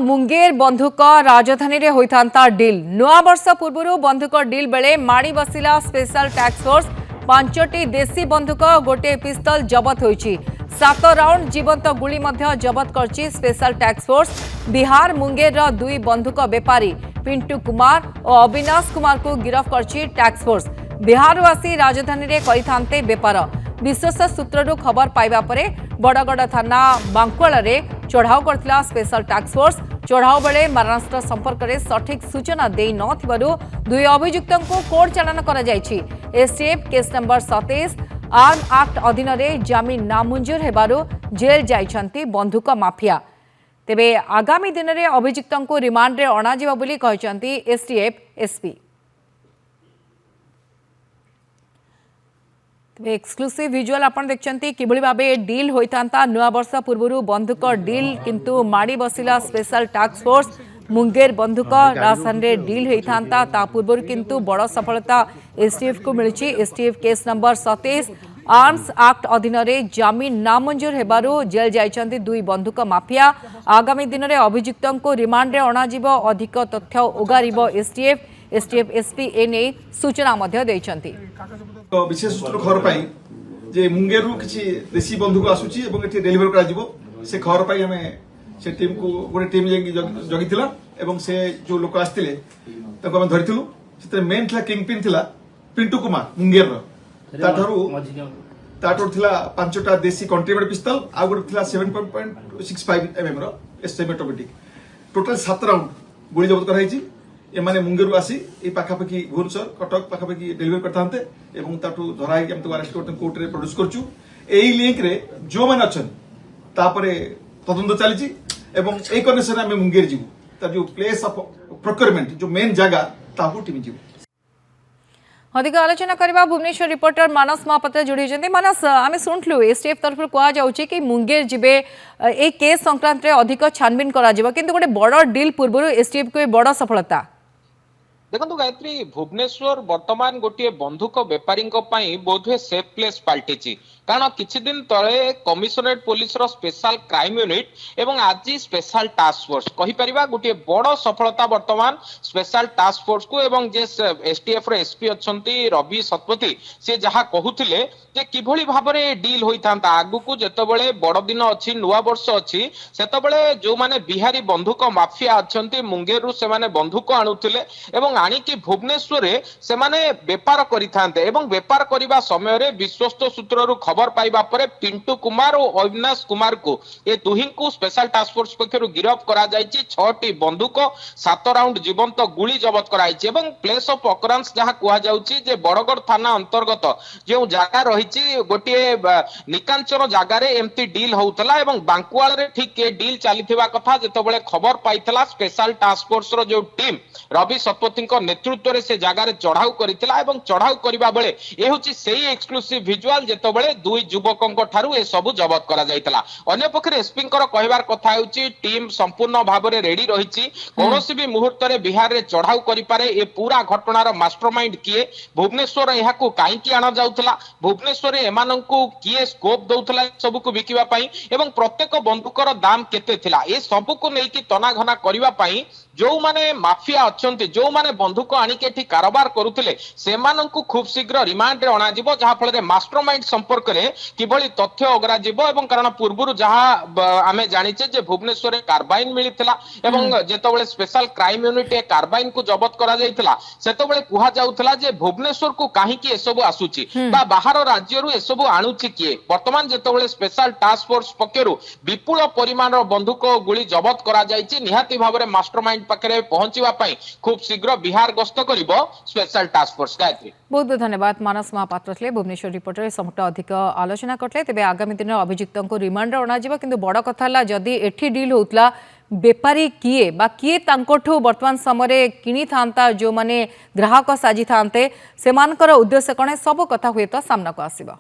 मुंगेर बंधुक राजधानी रे होइथांता डील नुआ वर्ष पूर्व बंधुक डील बेले माड़ी बसिला स्पेशल टास्क फोर्स 5टी देशी बंधुक गोटे पिस्तल जबत होइछि 7 राउंड जीवंत गुली मध्य जबत करछि special task force. Bihar Munger दुई बंधुक बेपारी पिंटू कुमार और अविनाश कुमार को गिरफ्त करछि टास्क फोर्स। बिहार आसी राजधानी रे करिथांते बेपार विश्वस्त सूत्रु खबर पाइबा परे बड़गड़ थाना बांकुआल रे चढ़ाऊ करथिला स्पेशल टास्क फोर्स। चढ़ाऊ बेले मारणास्त्र संपर्क में सठिक सूचना दे नथिबारु दुई अभियुक्तों को कोर्ट चालान करा जायछि। STF case number 27 arm act अधीन रे जमीन नामंजूर हेबारु जेल जाइछंती बंधुक माफिया। तेबे आगामी दिन में अभियुक्तों को रिमांड रे अणा जिबा बोली कहिसंती एसटीएफ एसपी। एक्सक्लूसिव विजुअल आपण देखते किभली भाबे डील होइतांता नुआ वर्ष पूर्व बंधुक डील किंतु माड़ी बसिला स्पेशल टास्क फोर्स मुंगेर बंधुक राजधानी रे डील होइतांता ता पूर्व किंतु बड़ सफलता एसटीएफ को मिली। STF case number 27 arms act अधीन रे जमीन नामंजूर हेबारु जेल जाइछंती दुई बंधुक माफिया। आगामी दिन में अभियुक्तों को रिमांड रे अणा जिवो अधिक तथ्य उगारिबो एसटीएफ। एसटीएफ एसपी एने सूचना मध्य दैछंती। विशेष सूत्र खबर पाई जे मुंगेरु किछि देशी बंधुक आसुची एवं एठी डेलिवर करा जिवो से खबर पाई हमें से टीम को गोटे टीम जगिथिला एवं से जो लोक आस्तिले ताको हम धरिथिलु। सेते मेन थिला किंग पिन थिला पिंटू कुमार मुंगेर ताठो थिला 5टा देशी कंट्रीमेड पिस्तल आ गोटे थिला 7.65 एमएम रो एसएम ऑटोमेटिक टोटल 7 राउंड गोली जब्त कराइछि। एमाने मुंगेरु आसी ए पाखापाखि भुवनेश्वर कटक पाखापाखि डेलिवर करथांते एवं ताठू धराई हम तो अरेस्ट करते कोर्ट रे प्रोड्यूस करछु। एई लिंक रे जो माने अछन तापरे तदंत चलीछि एवं ए कनेक्शन हम मुंगेर जिवु ता जो प्लेस ऑफ प्रोक्योरमेंट जो मेन जगह ताहू टीम जिवु। अधिक आलोचना करबा भुवनेश्वर रिपोर्टर मानस महापात्र जोड़ी जंती। मानस आमे सुनथलु एसटीएफ तरफ कहा जाउछि कि मुंगेर जिबे ए केस संक्रांत रे अधिक छानबीन करा जिवो किंतु गोटे बड़ डील पूर्व एसटीएफ को बड़ सफलता। देखो गायत्री भुवनेश्वर वर्तमान गोटे बंधुक बेपारी बोधे सेफ प्लेस पलटि कारण किछि दिन तले कमिशनरेट पुलिस रो स्पेशल क्राइम यूनिट एवं आज स्पेशल टास्क फोर्स कहि परिबा गोटे बड़ सफलता वर्तमान स्पेशल टास्क फोर्स को एवं जे एसटीएफ रो एसपी अछंती रवि शतपथी से जहा कहूतिले जे किभली भाबरे डील होइतांता आगु को जेतबेले बड़ दिन अछि नुवा वर्ष अछि सेतबेले जो माने बिहारी बंधुक माफिया अछंती मुंगेरु से माने बंधुक आनुतिले एवं आनिकी भुवनेश्वर से माने बेपार करिथांते एवं बेपार करिबा समय रे विश्वस्त सूत्ररु खबर पाइबा परे पिंटू कुमार और अविनाश कुमार को ए दुही को स्पेशल टास्क फोर्स पक्षरु गिरफ्त करा जायछि। 6टी बंदूक 7 राउंड जीवंत गुली जब्त कराइछि एवं प्लेस ऑफ ऑकरेंस जहा कुआ जाउछि जे बड़गड़ थाना अंतर्गत जो जगह रहिछि गोटे निकांचन जगह रे एमती डील होउतला एवं बांकुआल रे ठीक ए डील चलीथिबा कथा जेतबेले खबर पाइतला स्पेशल टास्क फोर्स रो जो टीम रवि शतपथी नेतृत्व रे से जगह रे चढ़ाऊ करितला एवं चढ़ाऊ करिबा बेले ए होछि सेही एक्सक्लूसिव विजुअल जेतबेले दुई युवकों ठारू ए सब जब्त करा जायतला। अन्य पक्षरे एसपी कहबार कथा होछि टीम संपूर्ण भाव में रेडी रहिछि कोनोसी भी मुहूर्त रे बिहार रे चढ़ाऊ करि पारे ए पूरा घटनार मास्टरमाइंड किए भुवनेश्वर एहाकू काईकी आना जाउतला भुवनेश्वर एमानंकू किए स्कोप दउतला सब को बिकिबा पई एवं प्रत्येक बंदूकर दाम केते थिला ए सब को नेकी तनाघना करिबा पई जो माने माफिया अछंती जो माने बंदूक आनिके एठी कारोबार करुथिले सेमानंकू खूब शीघ्र रिमांड रे अणा जिवो जहा फल रे मास्टरमाइंड संपर्क रे किभली तथ्य अगरा जिवो एवं कारण पूर्वरु जहा आमे जानिचे जे भुवनेश्वर रे कार्बाइन मिलिथिला एवं जेतबेले स्पेशल क्राइम यूनिट ए कार्बाइन को जब्त करा जायथिला सेतबेले कुहा जाउथला जे भुवनेश्वर को काहे की एसबु आसुची बा बाहर राज्य रु एसबु आणुची किए वर्तमान जेतबेले स्पेशल टास्क फोर्स पक्षरु विपुल परिमाण रो बंदूक गुली जब्त करा जायछि निहाती भाबरे मास्टरमाइंड पाखरे पहुंचीबा पई खूब शीघ्र बिहार गस्त करिवो स्पेशल टास्क फोर्स। गायत्री बहुत बहुत धन्यवाद मानस महापात्र थे भुवनेश्वर रिपोर्टर समस्त अधिक आलोचना करते तेज आगामी दिन अभियुक्तों को रिमांड अणा किंतु बड़ कथा जदि एठी डील होतला बेपारी किए बा किए तांकोठू वर्तमान समय किनी थांता जो माने ग्राहक साजी थांते सेमानकर उद्देश्य कणे सब कथा हुए तो सामना को आसीबा।